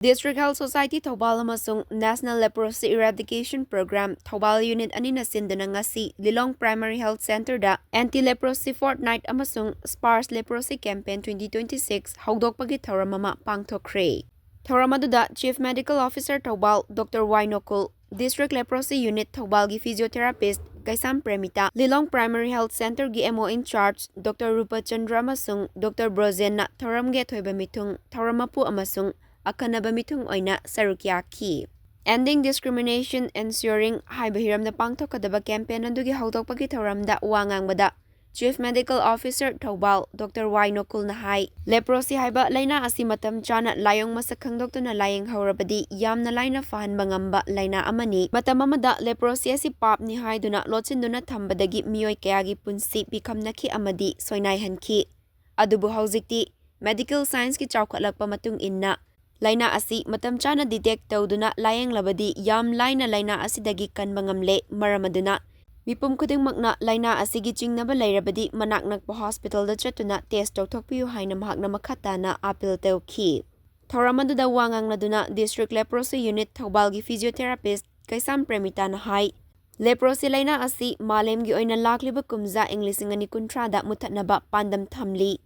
District Health Society Thoubal amasung National Leprosy Eradication Program Thoubal Unit anina sinduna ngasi Lilong Primary Health Center da Anti-Leprosy Fortnight amasung Sparsh Leprosy Campaign 2026 hawdokpagi thawram ama pangthokre. Thawram aduda Chief Medical Officer Thoubal Dr. Wainokul, District Leprosy Unit Thoubal gi Physiotherapist Kaisam Premita, Lilong Primary Health Center gi MO in charge Dr. Rupa Chandra amasung Dr. Brozen na thawram ge thoiba mithung thawramapu amasung akanaba mithung oina sarukyaki. Ending Discrimination, Ensuring haibahiram na pangthokadaba campaign adugi hawdokpagi thawramda wangangbada Chief Medical Officer Thoubal Dr. Wainokul na hai leprosy haiba laina asi matam chana layong masakhangdoktuna layeng hawrabadi yamna laina fahanba ngamba laina amani matam amada leprosy asi pap ni haiduna lotsinduna thambadagi miyoi kayagi punsi pikhamnaki amadi soinaihanki. Adubu hauzikti medical science ki chawkhatlakpa matung inna laina asi matam chana detect tawduna layeng labadi yam laina laina asidagi kanba ngamle maramaduna mipum khudingmakna laina asigi chingnaba lairabadi manak nakpa hospital da chatuna test tawthokpiyu haina mahakna makhatana appeal tawki. Thawramaduda wangangladuna District Leprosy Unit Thoubal gi Physiotherapist Kaisam Premita na hai leprosy laina asi malemgi oina lakliba kumza English ngani kuntrada muthatnaba pandam thamli.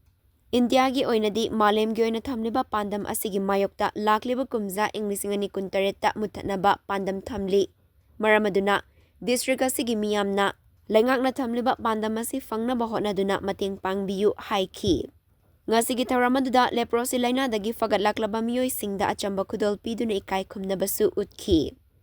India gi oinadi malem gi oina thamliba pandam asigi mayokta lakliba kumza English ngani kuntareta muthanaba pandam thamli. Maramaduna district asigi miyamna lengakna thamliba pandam asi fangnaba hotnaduna mateng pangbiyu haiki. Ngasigi thawramaduda leprosy laina dagi fagat laklaba miyoi singda achamba khudol piduna ikai khumnabasu utki.